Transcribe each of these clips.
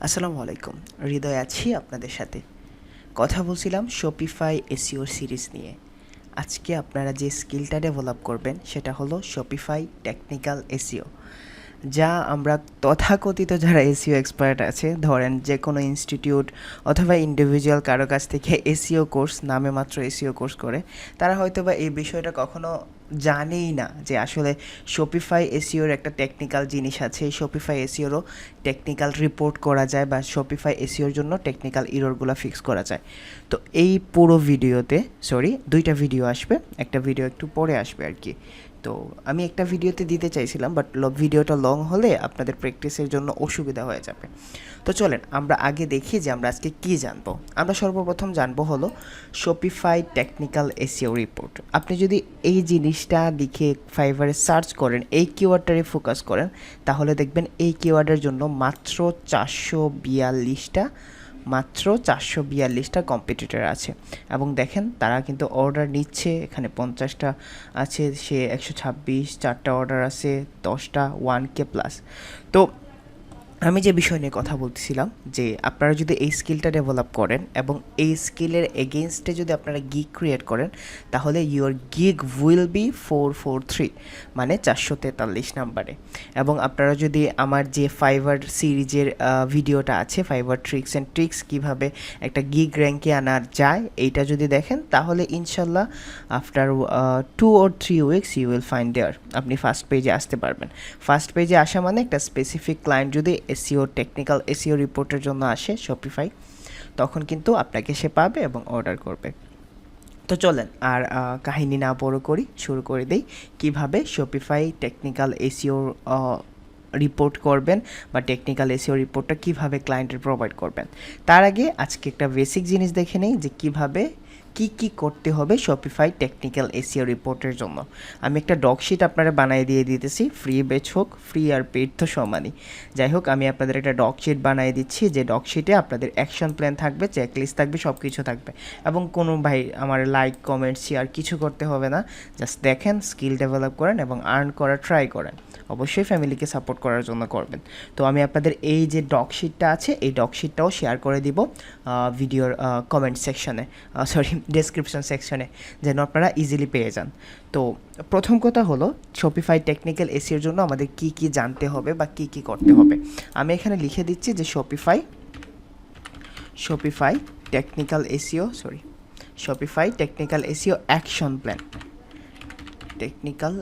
আসসালামু আলাইকুম, হৃদয় আছি আপনাদের সাথে। কথা বলছিলাম শপিফাই এসইও সিরিজ নিয়ে। আজকে আপনারা যে স্কিলটা ডেভেলপ করবেন সেটা হলো শপিফাই টেকনিক্যাল এসইও, যা আমরা তথাকথিত যারা এসইও এক্সপার্ট আছে, ধরেন যে কোনো ইনস্টিটিউট অথবা ইন্ডিভিজুয়াল কারো কাছ থেকে এসইও কোর্স, নামে মাত্র এসইও কোর্স করে, তারা হয়তো বা এই বিষয়টা কখনো জানেই না যে আসলে শপিফাই এসইওর একটা টেকনিক্যাল জিনিস আছে। এই শপিফাই এসইওরও টেকনিক্যাল রিপোর্ট করা যায় বা শপিফাই এসইওর জন্য টেকনিক্যাল ইররগুলো ফিক্স করা যায়। তো এই পুরো ভিডিওতে, দুইটা ভিডিও আসবে, একটা ভিডিও একটু পরে আসবে আর কি। তো আমি একটা ভিডিওতে দিতে চাইছিলাম, বাট ভিডিওটা লং হলে আপনাদের প্র্যাকটিসের জন্য অসুবিধা হয়ে যাবে। তো চলেন আমরা আগে দেখি যে আমরা আজকে কী জানবো। আমরা সর্বপ্রথম জানবো হলো শপিফাই টেকনিক্যাল এসইও রিপোর্ট। আপনি যদি এই জিনিসটা লিখে ফাইবারে সার্চ করেন, এই কিওয়ার্ডটারে ফোকাস করেন, তাহলে দেখবেন এই কিওয়ার্ডের জন্য মাত্র 442টা কম্পিটিটর আছে। এবং দেখেন তারা কিন্তু অর্ডার নিচ্ছে, এখানে 50টা আছে, সে 126, 4টা অর্ডার আছে, 10টা 1K প্লাস। তো আমি যে বিষয় নিয়ে কথা বলতেছিলাম যে আপনারা যদি এই স্কিলটা ডেভেলপ করেন এবং এই স্কিলের এগেনস্টে যদি আপনারা গিগ ক্রিয়েট করেন, তাহলে ইউর গিগ উইল বি 443, মানে 443 নাম্বারে। এবং আপনারা যদি আমার যে ফাইবার সিরিজের ভিডিওটা আছে, ফাইবার ট্রিক্স অ্যান্ড ট্রিক্স কীভাবে একটা গিগ র্যাঙ্কে আনা যায়, এইটা যদি দেখেন, তাহলে ইনশাল্লাহ after 2 or 3 weeks you will find there, আপনি ফার্স্ট পেজে আসতে পারবেন। ফার্স্ট পেজে আসা মানে একটা স্পেসিফিক ক্লায়েন্ট যদি এসইও টেকনিক্যাল এসইও রিপোর্টের জন্য আসে শপিফাই, তখন কিন্তু আপনাকে সে পাবে এবং অর্ডার করবে। তো চলেন আর কাহিনী না বড় করি, শুরু করে দেই কীভাবে শপিফাই টেকনিক্যাল এসইও রিপোর্ট করবেন বা টেকনিক্যাল এসইও রিপোর্টটা কীভাবে ক্লায়েন্টের প্রোভাইড করবেন। তার আগে আজকে একটা বেসিক জিনিস দেখে নেই যে কীভাবে কি করতে হবে শপিফাই টেকনিক্যাল এসইও রিপোর্টের জন্য। আমি একটা ডকশিট আপনারা বানিয়ে দিয়ে দিতেছি, ফ্রি বেচ হোক, ফ্রি আর পেড তো সমানই। যাই হোক, আমি আপনাদের একটা ডকশিট বানিয়ে দিচ্ছি, যে ডকশিটে আপনাদের অ্যাকশন প্ল্যান থাকবে, চেকলিস্ট থাকবে, সব কিছু থাকবে। এবং কোনো ভাই আমার লাইক কমেন্ট শেয়ার কিছু করতে হবে না, জাস্ট দেখেন, স্কিল ডেভেলপ করেন এবং আর্ন করার ট্রাই করেন। অবশ্যই ফ্যামিলিকে সাপোর্ট করার জন্য করবেন। তো আমি আপনাদের এই যে ডকশিটটা আছে, এই ডকশিটটাও শেয়ার করে দিব ভিডিওর কমেন্ট সেকশনে, ডেসক্রিপশন সেকশনে, যেন আপনারা ইজিলি পেয়ে যান। তো প্রথম কথা হলো শপিফাই টেকনিক্যাল এসইওর জন্য আমাদের কি জানতে হবে বা কি করতে হবে। আমি এখানে লিখে দিচ্ছি যে Shopify technical SEO action plan, technical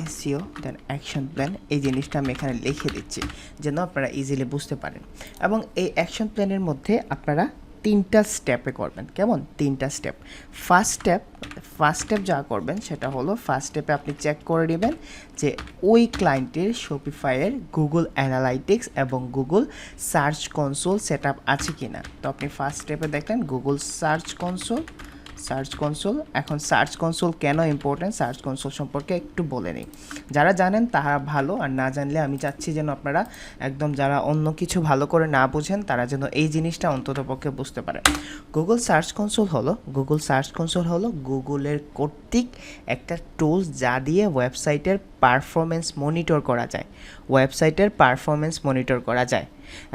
SEO then action plan, এই জিনিসটা আমি এখানে লিখে দিচ্ছি যেন আপনারা ইজিলি বুঝতে পারেন। এবং এই অ্যাকশন প্ল্যানের মধ্যে আপনারা 3টা স্টেপে করবেন। কেমন 3টা স্টেপ? ফার্স্ট স্টেপ যা করবেন সেটা হলো, ফার্স্ট স্টেপে আপনি চেক করে নেবেন যে ওই ক্লায়েন্টের শপিফাইয়ের গুগল অ্যানালাইটিক্স এবং Google search console set up আছে কি না। তো আপনি ফার্স্ট স্টেপে দেখলেন গুগল সার্চ কনসোল। এখন সার্চ কনসোল কেন ইম্পর্টেন্ট, সার্চ কনসোল সম্পর্কে একটু বলে নিই। যারা জানেন তারা ভালো, আর না জানলে আমি চাচ্ছি যেন আপনারা একদম, যারা অন্য কিছু ভালো করে না বুঝেন, তারা যেন এই জিনিসটা অন্ততপক্ষে বুঝতে পারেন। গুগল সার্চ কনসোল হলো গুগলের কর্তৃক একটা টুলস, যা দিয়ে ওয়েবসাইটের পারফরমেন্স মনিটর করা যায়।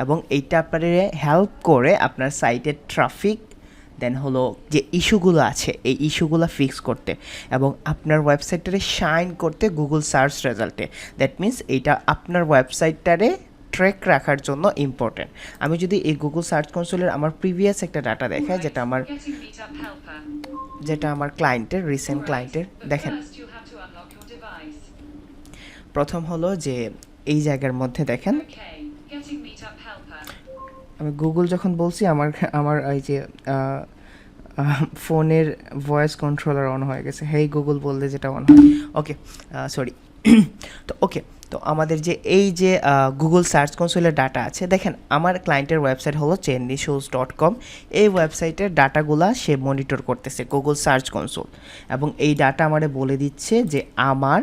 এবং এইটা আপনাদের হেল্প করে আপনার সাইটের ট্রাফিক, দেন হলো যে ইস্যুগুলো আছে এই ইস্যুগুলো ফিক্স করতে, এবং আপনার ওয়েবসাইটটারে শাইন করতে গুগল সার্চ রেজাল্টে। দ্যাট মিনস এইটা আপনার ওয়েবসাইটটারে ট্র্যাক রাখার জন্য ইম্পর্টেন্ট। আমি যদি এই গুগল সার্চ কনসোলের আমার প্রিভিয়াস একটা ডাটা দেখাই, যেটা আমার ক্লায়েন্টের, রিসেন্ট ক্লায়েন্টের, দেখেন প্রথম হলো যে এই জায়গার মধ্যে দেখেন, আমি গুগল যখন বলছি আমার এই যে ফোনের ভয়েস কন্ট্রোলার অন হয়ে গেছে, হেই গুগল বললে যেটা অন হয়, ওকে সরি। তো আমাদের যে এই যে গুগল সার্চ কনসোলের ডাটা আছে, দেখেন আমার ক্লায়েন্টের ওয়েবসাইট হলো chennishows.com। এই ওয়েবসাইটের ডাটাগুলা সে মনিটর করতেছে গুগল সার্চ কনসোল, এবং এই ডাটা আমারে বলে দিচ্ছে যে আমার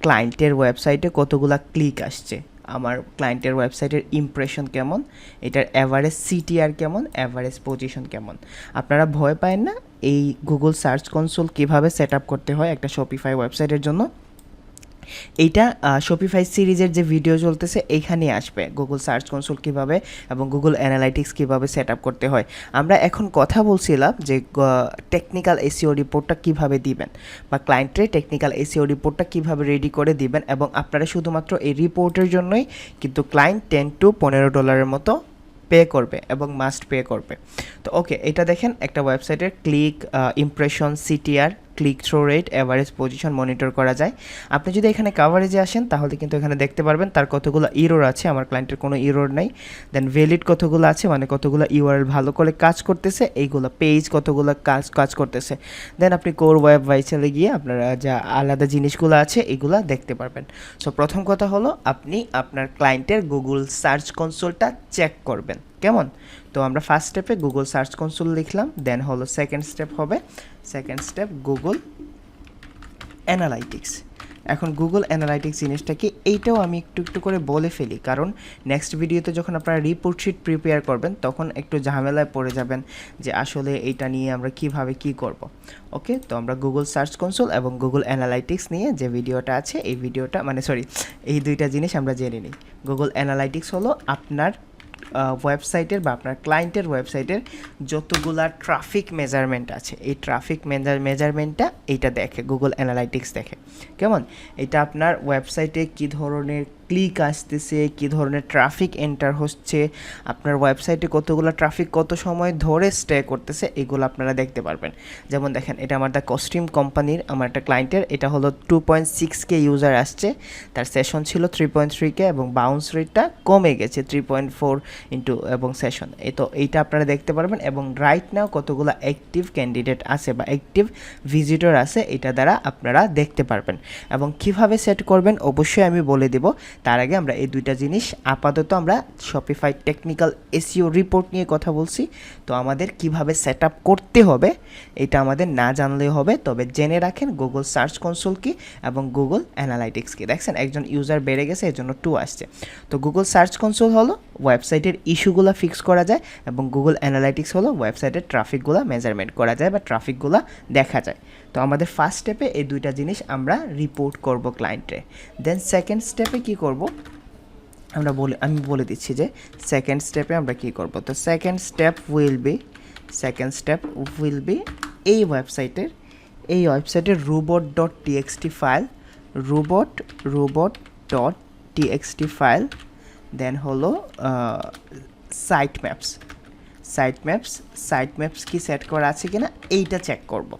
ক্লায়েন্টের ওয়েবসাইটে কতগুলা ক্লিক আসছে, আমার ক্লায়েন্টের ওয়েবসাইটের ইমপ্রেশন কেমন, এটার অ্যাভারেজ সিটিআর কেমন, অ্যাভারেজ পজিশন কেমন। আপনারা ভয় পায় না, এই গুগল সার্চ কনসোল কীভাবে সেট আপ করতে হয় একটা শপিফাই ওয়েবসাইটের জন্য, এইটা শপিফাই সিরিজের যে ভিডিও চলতেছে এইখানেই আসবে, গুগল সার্চ কনসোল কীভাবে এবং গুগল অ্যানালাইটিক্স কীভাবে সেট আপ করতে হয়। আমরা এখন কথা বলছিলাম যে টেকনিক্যাল এসইও রিপোর্টটা কীভাবে দিবেন, বা ক্লায়েন্টের টেকনিক্যাল এসইও রিপোর্টটা কীভাবে রেডি করে দিবেন, এবং আপনারা শুধুমাত্র এই রিপোর্টের জন্যই কিন্তু ক্লায়েন্ট $10 to $15 মতো পে করবে এবং মাস্ট পে করবে। তো ওকে, এটা দেখেন একটা ওয়েবসাইটের click, impression, CTR, click through rate, average position monitor করা যায়। আপনি যদি এখানে কাভারেজে আসেন তাহলে কিন্তু এখানে দেখতে পারবেন তার কতগুলো ইরোর আছে, আমার ক্লায়েন্টের কোনো ইরোর নাই। দেন ভ্যালিড কতগুলো আছে, মানে কতগুলো ইউআরএল ভালো করে কাজ করতেছে, এইগুলো পেজ কতগুলো কাজ করতেছে। দেন আপনি কোর ওয়েব ভাইসালে গিয়ে আপনারা যা আলাদা জিনিসগুলো আছে এগুলো দেখতে পারবেন। সো প্রথম কথা হলো আপনি আপনার ক্লায়েন্টের গুগল সার্চ কনসোলটা চেক করবেন, কেমন? তো আমরা ফার্স্ট স্টেপে গুগল সার্চ কনসোল লিখলাম, দেন হলো সেকেন্ড স্টেপ হবে, সেকেন্ড স্টেপ গুগল অ্যানালাইটিক্স। এখন গুগল অ্যানালাইটিক্স জিনিসটা কি, এইটাও আমি একটু একটু করে বলে ফেলি, কারণ নেক্সট ভিডিওতে যখন আপনারা রিপোর্ট শিট প্রিপেয়ার করবেন তখন একটু ঝামেলায় পড়ে যাবেন যে আসলে এইটা নিয়ে আমরা কিভাবে কি করব। ওকে, তো আমরা গুগল সার্চ কনসোল এবং গুগল অ্যানালাইটিক্স নিয়ে যে ভিডিওটা আছে এই ভিডিওটা, মানে সরি, এই দুইটা জিনিস আমরা জেনে নিই। গুগল অ্যানালাইটিক্স হলো আপনার ওয়েবসাইটের বা আপনার ক্লায়েন্টের ওয়েবসাইটের যতগুলা ট্রাফিক মেজারমেন্ট আছে, এই ট্রাফিক মেজারমেন্টটা এইটা দেখে, গুগল অ্যানালাইটিক্স দেখে, কেমন? এটা আপনার ওয়েবসাইটে কী ধরনের ক্লিক আসতেছে, কী ধরনের ট্রাফিক এন্টার হচ্ছে, আপনার ওয়েবসাইটে কতগুলো ট্রাফিক কত সময় ধরে স্টে করতেছে, এগুলো আপনারা দেখতে পারবেন। যেমন দেখেন, এটা আমার দ্য কস্টিউম কোম্পানির, আমার একটা ক্লায়েন্টের, এটা হলো 2.6K ইউজার আসছে, তার সেশন ছিল 3.3K এবং বাউন্স রেটটা কমে গেছে 3.4 এবং সেশন। তো এইটা আপনারা দেখতে পারবেন, এবং রাইট নাও কতগুলো অ্যাক্টিভ ক্যান্ডিডেট আছে বা অ্যাক্টিভ ভিজিটর আছে, এটা দ্বারা আপনারা দেখতে পারবেন। এবং কিভাবে সেট করবেন অবশ্যই আমি বলে দেব, তার আগে আমরা এই দুইটা জিনিস আপাতত আমরা শপিফাই টেকনিক্যাল এসইও রিপোর্ট নিয়ে কথা বলছি। তো আমাদের কিভাবে সেট আপ করতে হবে এটা আমাদের না জানলেও হবে, তবে জেনে রাখেন গুগল সার্চ কনসোল কি এবং গুগল অ্যানালাইটিক্স কি। দেখছেন একজন ইউজার বেড়ে গেছে, এর জন্য 2 আসছে। তো গুগল সার্চ কনসোল হলো ওয়েবসাইটের ইস্যুগুলো ফিক্স করা যায়, এবং গুগল অ্যানালাইটিক্স হলো ওয়েবসাইটের ট্রাফিকগুলো মেজারমেন্ট করা যায় বা ট্রাফিকগুলো দেখা যায়। তো আমাদের ফার্স্ট স্টেপে এই দুইটা জিনিস আমরা রিপোর্ট করব ক্লায়েন্টে। দেন সেকেন্ড স্টেপে কি করব আমি বলে দিচ্ছি যে সেকেন্ড স্টেপে আমরা কি করব। তো সেকেন্ড স্টেপ উইল বি এই ওয়েবসাইটের robot.txt ফাইল, robot.txt ফাইল, দেন হলো সাইটম্যাপস কি সেট করা আছে কিনা এইটা চেক করব।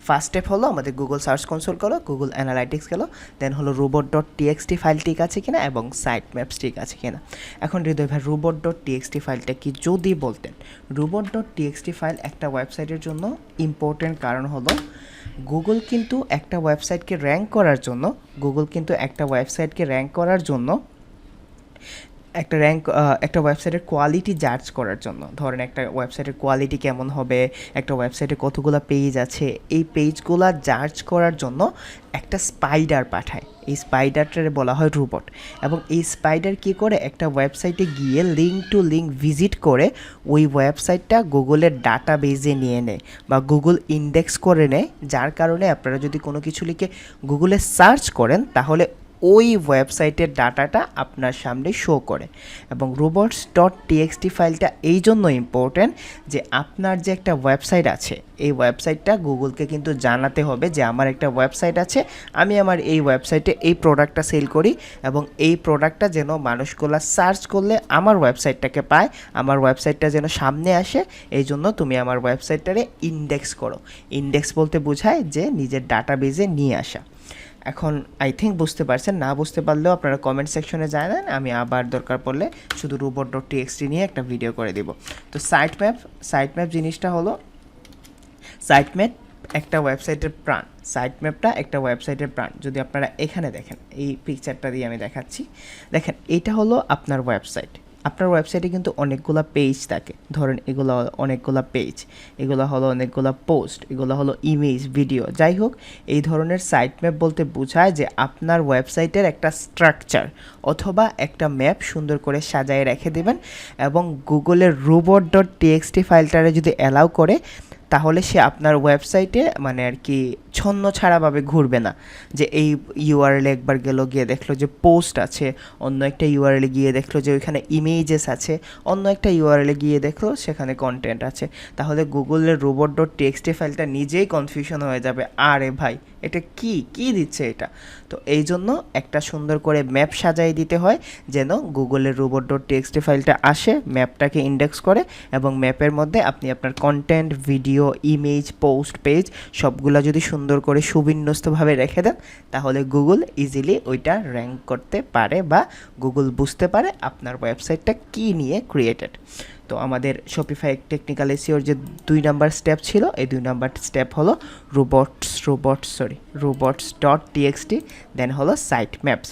ফার্স্ট স্টেপ হলো আমাদের গুগল সার্চ কনসোল গেলো, গুগল অ্যানালাইটিক্স গেলো, দেন হলো robot.txt ফাইল ঠিক আছে কিনা এবং সাইটম্যাপস ঠিক আছে কিনা। এখন হৃদয় ভাই, robot.txt ফাইলটা কি যদি বলতেন। robot.txt ফাইল একটা ওয়েবসাইটের জন্য ইম্পর্টেন্ট, কারণ হলো গুগল কিন্তু একটা ওয়েবসাইটকে র্যাঙ্ক করার জন্য একটা ওয়েবসাইটের কোয়ালিটি জাজ করার জন্য, ধরেন একটা ওয়েবসাইটের কোয়ালিটি কেমন হবে, একটা ওয়েবসাইটে কতগুলো পেজ আছে, এই পেজগুলো জাজ করার জন্য একটা স্পাইডার পাঠায়। এই স্পাইডারটারে বলা হয় রোবট, এবং এই স্পাইডার কী করে, একটা ওয়েবসাইটে গিয়ে লিঙ্ক টু লিঙ্ক ভিজিট করে ওই ওয়েবসাইটটা গুগলের ডাটা বেজে নিয়ে নেয় বা গুগল ইন্ডেক্স করে নেয়, যার কারণে আপনারা যদি কোনো কিছু লিখে গুগলে সার্চ করেন তাহলে ওই ওয়েবসাইটের ডাটাটা আপনার সামনে শো করে। এবং robots.txt ফাইলটা এই জন্য ইম্পর্ট্যান্ট যে আপনার যে একটা ওয়েবসাইট আছে, এই ওয়েবসাইটটা গুগলকে কিন্তু জানাতে হবে যে আমার একটা ওয়েবসাইট আছে, আমি আমার এই ওয়েবসাইটে এই প্রোডাক্টটা সেল করি, এবং এই প্রোডাক্টটা যেন মানুষগুলো সার্চ করলে আমার ওয়েবসাইটটাকে পায়, আমার ওয়েবসাইটটা যেন সামনে আসে, এই জন্য তুমি আমার ওয়েবসাইটটারে ইন্ডেক্স করো। ইন্ডেক্স বলতে বোঝায় যে নিজের ডাটাবেজে নিয়ে আসা। এখন আই থিঙ্ক বুঝতে পারছেন, না বুঝতে পারলেও আপনারা কমেন্ট সেকশনে জানান, আমি আবার দরকার পড়লে শুধু robot.txt নিয়ে একটা ভিডিও করে দিব। তো সাইটম্যাপ জিনিসটা হলো, সাইটম্যাপ একটা ওয়েবসাইটের প্রাণ, যদি আপনারা এখানে দেখেন, এই পিকচারটা দিয়ে আমি দেখাচ্ছি, দেখেন এইটা হলো আপনার ওয়েবসাইট। আপনার ওয়েবসাইটে কিন্তু অনেকগুলো পেজ থাকে, ধরেন এগুলো অনেকগুলো পেজ, এগুলো হলো অনেকগুলো পোস্ট, এগুলো হলো ইমেজ, ভিডিও, যাই হোক এই ধরনের সাইটম্যাপ বলতে বোঝায় যে আপনার ওয়েবসাইটের একটা স্ট্রাকচার অথবা একটা ম্যাপ সুন্দর করে সাজায় রেখে দেবেন, এবং গুগলের robot.txt ফাইলটারে যদি অ্যালাউ করে তাহলে সে আপনার ওয়েবসাইটে মানে আর কি ছন্ন ছাড়াভাবে ঘুরবে না, যে এই ইউআরএলে একবার গেল, গিয়ে দেখলো যে পোস্ট আছে, অন্য একটা ইউআরএলে গিয়ে দেখলো যে ওইখানে ইমেজেস আছে, অন্য একটা ইউআরএলে গিয়ে দেখলো সেখানে কন্টেন্ট আছে। তাহলে গুগলের robot.txt ফাইলটা নিজেই কনফিউশন হয়ে যাবে, আরে ভাই এটা কি দিচ্ছে এটা। তো এই জন্য একটা সুন্দর করে ম্যাপ সাজাই দিতে হয়, যেন গুগলের robot.txt ফাইলটা আসে, ম্যাপটাকে ইন্ডেক্স করে, এবং ম্যাপের মধ্যে আপনি আপনার content, video, image, post, page সবগুলা যদি সুন্দর করে সুবিন্যস্তভাবে রেখে দেন, তাহলে গুগল ইজিলি ওইটা র্যাঙ্ক করতে পারে বা গুগল বুঝতে পারে আপনার ওয়েবসাইটটা কী নিয়ে ক্রিয়েটেড। তো আমাদের শপিফাই টেকনিক্যাল এসইওর যে 2 নাম্বার স্টেপ ছিল, এই 2 নাম্বার স্টেপ হলো robots.txt, দেন হলো সাইট ম্যাপস।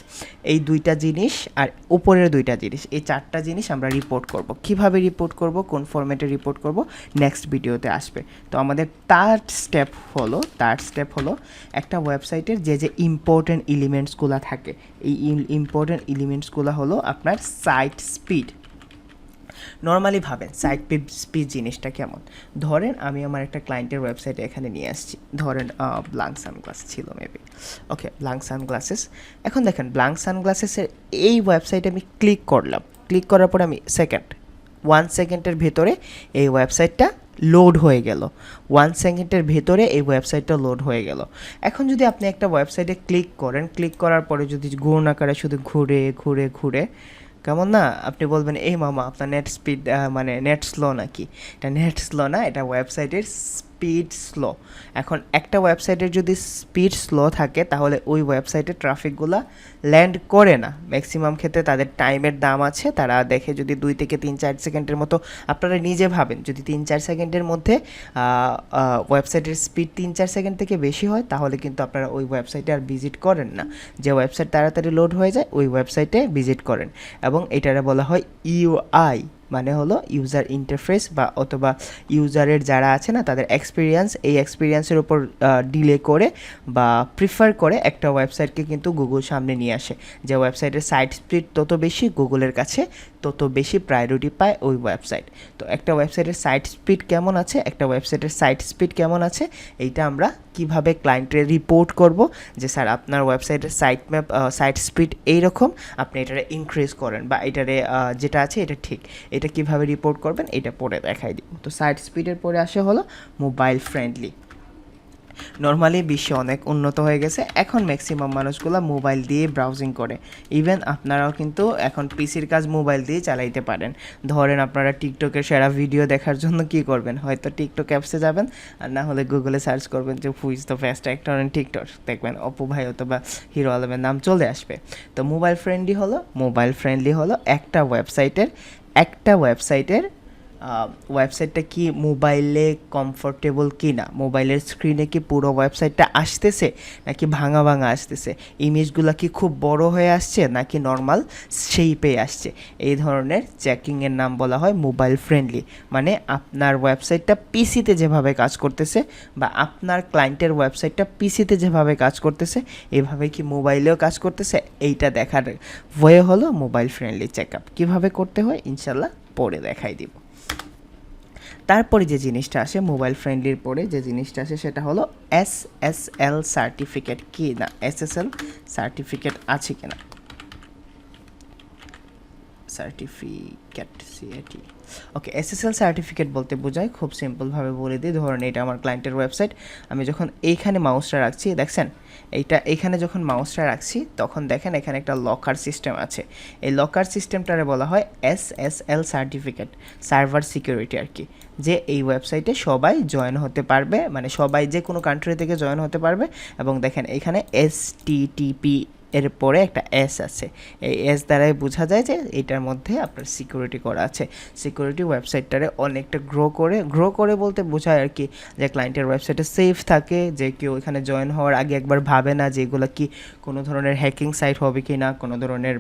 এই 2টা জিনিস আর উপরের 2টা জিনিস, এই 4টা জিনিস আমরা রিপোর্ট করব। কিভাবে রিপোর্ট করব, কোন ফরম্যাটে রিপোর্ট করব, নেক্সট ভিডিওতে আসবে। তো আমাদের থার্ড স্টেপ হলো একটা ওয়েবসাইটের যে ইম্পর্টেন্ট এলিমেন্টসগুলো থাকে, এই ইম্পর্টেন্ট এলিমেন্টসগুলো হলো আপনার সাইট স্পিড। নর্মালি ভাবেন সাইট স্পিড জিনিসটা কেমন। ধরেন আমি আমার একটা ক্লায়েন্টের ওয়েবসাইটে এখানে নিয়ে আসছি, ধরেন ব্ল্যাঙ্ক সানগ্লাস ছিল মেবি, ওকে ব্ল্যাঙ্ক সানগ্লাসেস। এখন দেখেন ব্ল্যাঙ্ক সানগ্লাসেসের এই ওয়েবসাইটে আমি ক্লিক করলাম, ক্লিক করার পরে আমি 1 সেকেন্ডের ভেতরে এই ওয়েবসাইটটা লোড হয়ে গেল, 1 সেকেন্ডের ভেতরে এই ওয়েবসাইটটা লোড হয়ে গেল। এখন যদি আপনি একটা ওয়েবসাইটে ক্লিক করেন, ক্লিক করার পরে যদি ঘূর্ণাকারে শুধু ঘুরে কেমন না, আপনি বলবেন এই মামা আপনার নেট স্পিড মানে নেট স্লো নাকি? এটা নেট স্লো না, এটা ওয়েবসাইটের স্পিড স্লো। এখন একটা ওয়েবসাইটের যদি স্পিড স্লো থাকে, তাহলে ওই ওয়েবসাইটের ট্রাফিকগুলো ল্যান্ড করে না। ম্যাক্সিমাম ক্ষেত্রে তাদের টাইমের দাম আছে, তারা দেখে যদি 2 থেকে 3-4 সেকেন্ডের মতো, আপনারা নিজে ভাবেন যদি 3-4 সেকেন্ডের মধ্যে ওয়েবসাইটের স্পিড 3-4 সেকেন্ড থেকে বেশি হয়, তাহলে কিন্তু আপনারা ওই ওয়েবসাইটে আর ভিজিট করেন না। যে ওয়েবসাইট তাড়াতাড়ি লোড হয়ে যায় ওই ওয়েবসাইটে ভিজিট করেন। এবং এটারে বলা হয় ইউআই, মানে হলো ইউজার ইন্টারফেস, বা অথবা ইউজারের যারা আছে না তাদের এক্সপিরিয়েন্স, এই এক্সপিরিয়েন্সের উপর ডিলে করে বা প্রিফার করে একটা ওয়েবসাইটকে কিন্তু গুগল সামনে নিয়ে আসে। যে ওয়েবসাইটের সাইট স্পিড তত বেশি, গুগলের কাছে তত বেশি প্রায়োরিটি পায় ওই ওয়েবসাইট। তো একটা ওয়েবসাইটের সাইট স্পিড কেমন আছে, এইটা আমরা কিভাবে ক্লায়েন্টে রিপোর্ট করব, যে স্যার আপনার ওয়েবসাইটের সাইট স্পিড এইরকম, আপনি এটারে ইনক্রিজ করেন, বা এটারে যেটা আছে এটা ঠিক, এটা কিভাবে রিপোর্ট করবেন এটা পরে দেখাই দিব। তো সাইট স্পিডের পরে আসে হলো মোবাইল ফ্রেন্ডলি। নর্মালি বিশ্বে অনেক উন্নত হয়ে গেছে, এখন ম্যাক্সিমাম মানুষগুলো মোবাইল দিয়ে ব্রাউজিং করে। ইভেন আপনারাও কিন্তু এখন পিসির কাজ মোবাইল দিয়ে চালাইতে পারেন। ধরেন আপনারা টিকটকের সেরা ভিডিও দেখার জন্য কি করবেন, হয়তো টিকটক অ্যাপসে যাবেন, আর না হলে গুগলে সার্চ করবেন যে who is the best actor in TikTok, দেখবেন অপু ভাই অথবা হিরো আলমের নাম চলে আসবে। তো মোবাইল ফ্রেন্ডলি হলো একটা ওয়েবসাইটটা কি মোবাইলে কমফোর্টেবল কি না, মোবাইলের স্ক্রিনে কি পুরো ওয়েবসাইটটা আসতেছে নাকি ভাঙা আসতেছে, ইমেজগুলো কি খুব বড় হয়ে আসছে নাকি নর্মাল শেপে আসছে, এই ধরনের চেকিংয়ের নাম বলা হয় মোবাইল ফ্রেন্ডলি। মানে আপনার ওয়েবসাইটটা পিসিতে যেভাবে কাজ করতেছে, বা আপনার ক্লায়েন্টের ওয়েবসাইটটা পিসিতে যেভাবে কাজ করতেছে, এভাবে কি মোবাইলেও কাজ করতেছে, এইটা দেখার ওয়ে হলো মোবাইল ফ্রেন্ডলি চেক আপ। কীভাবে করতে হয় ইনশাল্লাহ পরে দেখাই দিব। তারপরে যে জিনিসটা আসে মোবাইল ফ্রেন্ডলির পরে যে জিনিসটা আসে সেটা হলো SSL সার্টিফিকেট কি না, SSL সার্টিফিকেট আছে কিনা, ওকে। SSL সার্টিফিকেট বলতে বোঝায়, খুব সিম্পলভাবে বলে দিই, ধরুন এটা আমার ক্লায়েন্টের ওয়েবসাইট, আমি যখন এইখানে মাউসটা রাখছি, দেখছেন এইখানে যখন মাউসটা রাখছি তখন দেখেন এখানে একটা লকার সিস্টেম আছে। এই লকার সিস্টেমটারে বলা হয় SSL সার্টিফিকেট, সার্ভার সিকিউরিটি আর কি, যে এই ওয়েবসাইটে সবাই জয়েন হতে পারবে, মানে সবাই যে কোনো কান্ট্রি থেকে জয়েন হতে পারবে। এবং দেখেন এখানে STTP এর পরে একটা এস আছে, এই এস দ্বারাই বোঝা যায় যে এটার মধ্যে আপনার সিকিউরিটি করা আছে। সিকিউরিটি ওয়েবসাইটটারে অনেকটা গ্রো করে বলতে বোঝায় আর কি, যে ক্লায়েন্টের ওয়েবসাইটে সেফ থাকে, যে কেউ এখানে জয়েন হওয়ার আগে একবার ভাবে না যে এগুলো কি কোনো ধরনের হ্যাকিং সাইট হবে কি না, কোনো ধরনের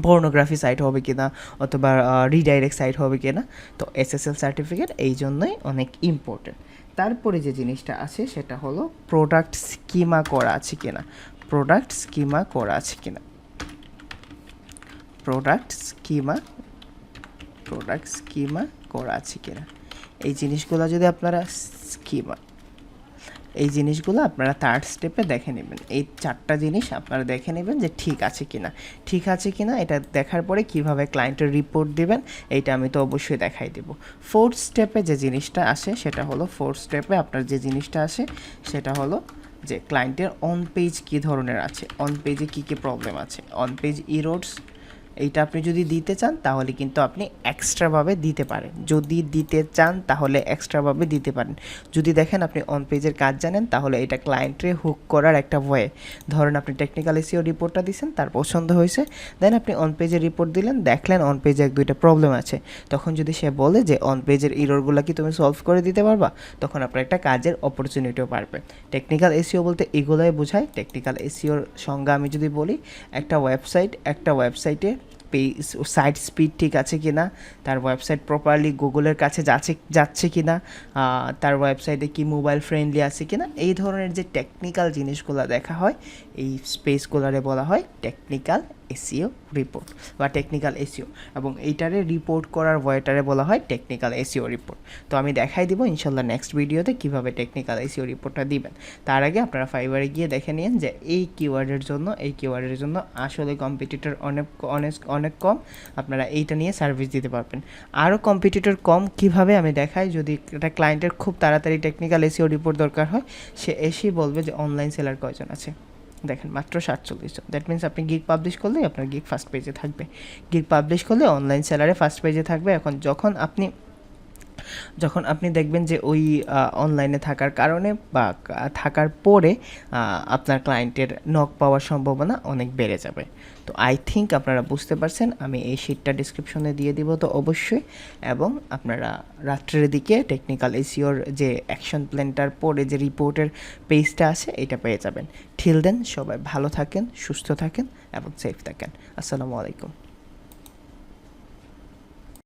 পর্নোগ্রাফি সাইট হবে কি না, অথবা রিডাইরেক্ট সাইট হবে কি না। তো SSL সার্টিফিকেট এই জন্যই অনেক ইম্পর্টেন্ট। তারপরে যে জিনিসটা আছে সেটা হলো প্রোডাক্ট স্কিমা করা আছে কিনা, এই জিনিসগুলো যদি আপনারা এই জিনিসগুলো আপনারা থার্ড স্টেপে দেখে নেবেন। এই 4টা জিনিস আপনারা দেখে নেবেন যে ঠিক আছে কিনা। এটা দেখার পরে কিভাবে ক্লায়েন্টের রিপোর্ট দিবেন এইটা আমি তো অবশ্যই দেখাই দেব। ফোর্থ স্টেপে যে জিনিসটা আসে সেটা হলো সেটা হলো যে ক্লায়েন্টের অন পেজ কী ধরনের আছে, অন পেজে কী প্রবলেম আছে, অন পেজ ইরোডস। এইটা আপনি যদি দিতে চান তাহলে কিন্তু আপনি এক্সট্রাভাবে দিতে পারেন। যদি দেখেন আপনি অন পেজের কাজ জানেন তাহলে এটা ক্লায়েন্টে হুক করার একটা ওয়ে। ধরেন আপনি টেকনিক্যাল এসইও রিপোর্টটা দিয়েছেন, তার পছন্দ হয়েছে, দেন আপনি অন পেজের রিপোর্ট দিলেন, দেখলেন অন পেজে 1-2টা প্রবলেম আছে। তখন যদি সে বলে যে অন পেজের ইররগুলো কি তুমি সলভ করে দিতে পারবা, তখন আপনার একটা কাজের অপরচুনিটিও পারবে। টেকনিক্যাল এসইও বলতে এগুলোই বোঝায়। টেকনিক্যাল এসইওর সংজ্ঞা আমি যদি বলি, একটা ওয়েবসাইটে সাইট স্পিড ঠিক আছে কি না, তার ওয়েবসাইট প্রপারলি গুগলের কাছে যাচ্ছে কি না, তার ওয়েবসাইটে কি মোবাইল ফ্রেন্ডলি আছে কি না, এই ধরনের যে টেকনিক্যাল জিনিসগুলো দেখা হয় এই স্পেসগুলোরে বলা হয় টেকনিক্যাল এসইও রিপোর্ট বা টেকনিক্যাল এসইও, এবং এইটারে রিপোর্ট করার ওয়েটারে বলা হয় টেকনিক্যাল এসইও রিপোর্ট। তো আমি দেখাই দিব ইনশাল্লাহ নেক্সট ভিডিওতে কীভাবে টেকনিক্যাল এসইও রিপোর্টটা দিবেন। তার আগে আপনারা ফাইবারে গিয়ে দেখে নিন যে এই কিওয়ার্ডের জন্য আসলে কম্পিটিটর অনেক কম, আপনারা এইটা নিয়ে সার্ভিস দিতে পারবেন। আরও কম্পিটিটর কম কিভাবে আমি দেখাই। যদি একটা ক্লায়েন্টের খুব তাড়াতাড়ি টেকনিক্যাল এসইও রিপোর্ট দরকার হয়, সে এসেই বলবে যে অনলাইন সেলার কয়জন আছে, দেখেন মাত্র 47 জন। দ্যাট মিনস আপনি গিগ পাবলিশ করলে আপনার গিগ ফার্স্ট পেজে থাকবে, গিগ পাবলিশ করলে অনলাইন সেলারে ফার্স্ট পেজে থাকবে। এখন যখন আপনি দেখবেন যে ওই অনলাইনে থাকার কারণে বা থাকার পরে আপনার ক্লায়েন্টের নক পাওয়ার সম্ভাবনা অনেক বেড়ে যাবে। তো আই থিঙ্ক আপনারা বুঝতে পারছেন। আমি এই শিটটা ডিসক্রিপশনে দিয়ে দিব তো অবশ্যই, এবং আপনারা রাত্রের দিকে টেকনিক্যাল এসইওর যে অ্যাকশন প্ল্যানটার পরে যে রিপোর্টের পেজটা আছে এটা পেয়ে যাবেন। টিল দেন সবাই ভালো থাকেন, সুস্থ থাকেন এবং সেফ থাকেন। আসসালামু আলাইকুম।